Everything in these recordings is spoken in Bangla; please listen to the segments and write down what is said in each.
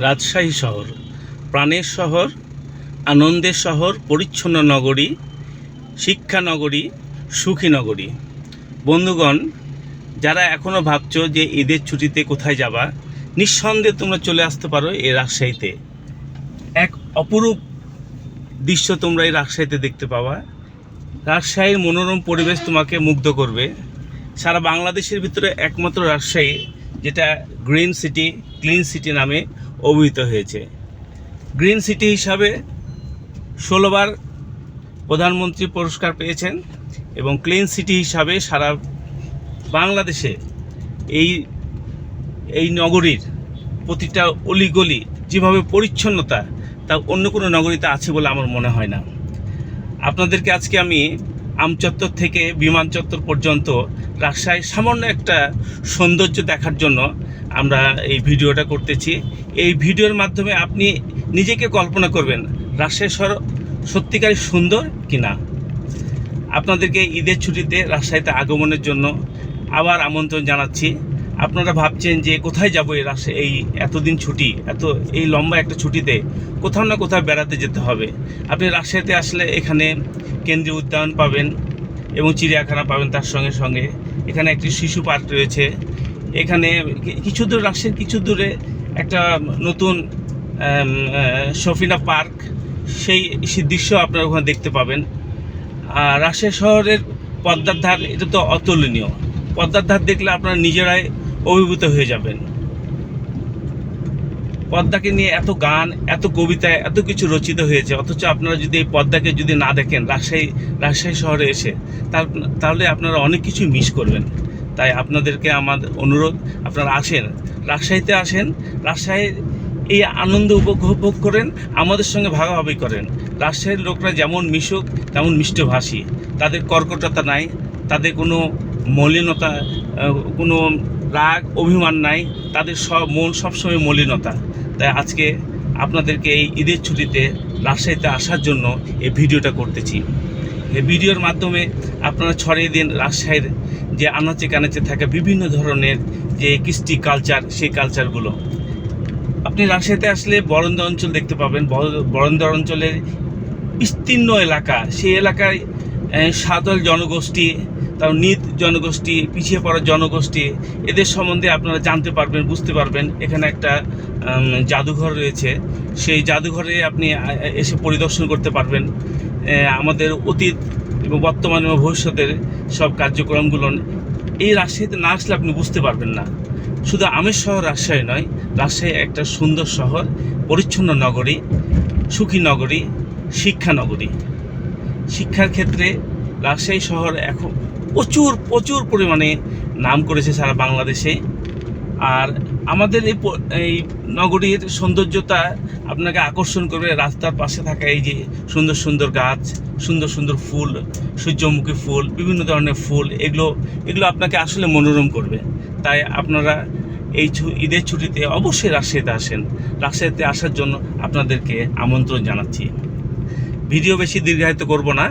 রাজশাহী শহর, প্রাণের শহর, আনন্দের শহর, পরিচ্ছন্ন নগরী, শিক্ষা নগরী, সুখী নগরী। বন্ধুগণ, যারা এখনও ভাবছো যে ঈদের ছুটিতে কোথায় যাবা, নিঃসন্দেহে তোমরা চলে আসতে পারো এই রাজশাহীতে। এক অপরূপ দৃশ্য তোমরা এই রাজশাহীতে দেখতে পাবা। রাজশাহীর মনোরম পরিবেশ তোমাকে মুগ্ধ করবে। সারা বাংলাদেশের ভিতরে একমাত্র রাজশাহী যেটা গ্রিন সিটি, ক্লিন সিটি নামে অভিহিত হয়েছে। গ্রিন সিটি হিসাবে 16 বার প্রধানমন্ত্রী পুরস্কার পেয়েছেন এবং ক্লিন সিটি হিসাবে সারা বাংলাদেশে এই নগরীর প্রতিটা অলিগলি যেভাবে পরিচ্ছন্নতা, তা অন্য কোনো নগরীতে আছে বলে আমার মনে হয় না। আপনাদেরকে আজকে আমি আমচত্বর থেকে বিমান চত্বর পর্যন্ত রাজশাহীর সামান্য একটা সৌন্দর্য দেখার জন্য আমরা এই ভিডিওটা করতেছি। এই ভিডিওর মাধ্যমে আপনি নিজেকে কল্পনা করবেন রাজশাহী শহর সত্যিকারই সুন্দর কিনা। আপনাদেরকে ঈদের ছুটিতে রাজশাহীতে আগমনের জন্য আবার আমন্ত্রণ জানাচ্ছি। আপনারা ভাবছেন যে কোথায় যাব এই এতদিন ছুটি, এই লম্বা একটা ছুটিতে কোথাও না কোথাও বেড়াতে যেতে হবে। আপনি রাজশাহীতে আসলে এখানে কেন্দ্রীয় উদ্যান পাবেন এবং চিড়িয়াখানা পাবেন। তার সঙ্গে সঙ্গে এখানে একটি শিশু পার্ক রয়েছে। এখানে কিছু দূর, রাজশাহীর কিছু দূরে একটা নতুন সফিনা পার্ক, সেই দৃশ্য আপনারা ওখানে দেখতে পাবেন। আর রাজশাহী শহরের পদ্মার ধার, এটা তো অতুলনীয়। পদ্মার ধার দেখলে আপনারা নিজেরাই অভিভূত হয়ে যাবেন। পদ্মাকে নিয়ে এত গান, এত কবিতা, এত কিছু রচিত হয়েছে, অথচ আপনারা যদি এই পদ্মাকে যদি না দেখেন রাজশাহী শহরে এসে, তাহলে আপনারা অনেক কিছু মিস করবেন। তাই আপনাদেরকে আমার অনুরোধ, আপনারা আসেন, রাজশাহীতে আসেন, রাজশাহীর এই আনন্দ উপভোগ করেন, আমাদের সঙ্গে ভাগাভাগি করেন। রাজশাহীর লোকরা যেমন মিশুক তেমন মিষ্টভাষী, তাদের কর্কটতা নাই, তাদের কোনো মলিনতা, কোনো রাগ অভিমান নাই, তাদের মন সবসময় মলিনতা। তাই আজকে আপনাদেরকে এই ঈদের ছুটিতে রাজশাহীতে আসার জন্য এই ভিডিওটা করতেছি। এই ভিডিওর মাধ্যমে আপনারা ছড়িয়ে দিন রাজশাহীর যে আনাচে কানাচে থাকা বিভিন্ন ধরনের যে কৃষ্টি কালচার, সেই কালচারগুলো। আপনি রাজশাহীতে আসলে বরেন্দ্র অঞ্চল দেখতে পাবেন। বরেন্দ্র অঞ্চলের বিস্তীর্ণ এলাকা, সেই এলাকায় সাঁওতাল জনগোষ্ঠী, তার নিত জনগোষ্ঠী, পিছিয়ে পড়া জনগোষ্ঠী, এদের সম্বন্ধে আপনারা জানতে পারবেন, বুঝতে পারবেন। এখানে একটা জাদুঘর রয়েছে, সেই জাদুঘরে আপনি এসে পরিদর্শন করতে পারবেন আমাদের অতীত এবং বর্তমান এবং ভবিষ্যতের সব কার্যক্রমগুলো। এই রাজশাহীতে না আসলে আপনি বুঝতে পারবেন না। শুধু আমের শহর রাজশাহী নয়, রাজশাহী একটা সুন্দর শহর, পরিচ্ছন্ন নগরী, সুখী নগরী, শিক্ষা নগরী। শিক্ষার ক্ষেত্রে রাজশাহী শহর এখন প্রচুর পরিমাণে নাম করেছে সারা বাংলাদেশে। আর আমাদের এই নগরীর সৌন্দর্যতা আপনাকে আকর্ষণ করবে। রাস্তার পাশে থাকা এই যে সুন্দর সুন্দর গাছ, সুন্দর সুন্দর ফুল, সূর্যমুখী ফুল, বিভিন্ন ধরনের ফুল, এগুলো আপনাকে আসলে মনোরম করবে। তাই আপনারা এই ঈদের ছুটিতে অবশ্যই রাজশাহীতে আসেন। রাজশাহীতে আসার জন্য আপনাদেরকে আমন্ত্রণ জানাচ্ছি। ভিডিও বেশি দীর্ঘায়িত করব না,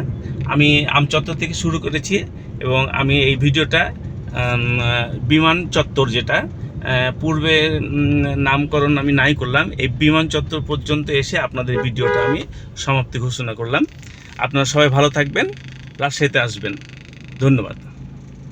আমি আমচত্বর থেকে শুরু করেছি এবং আমি এই ভিডিওটা বিমান চত্বর, যেটা পূর্বে নামকরণ আমি নাই করলাম, এই বিমান চত্বর পর্যন্ত এসে আপনাদের ভিডিওটা আমি সমাপ্তি ঘোষণা করলাম। আপনারা সবাই ভালো থাকবেন, রাজশাহীতে আসবেন। ধন্যবাদ।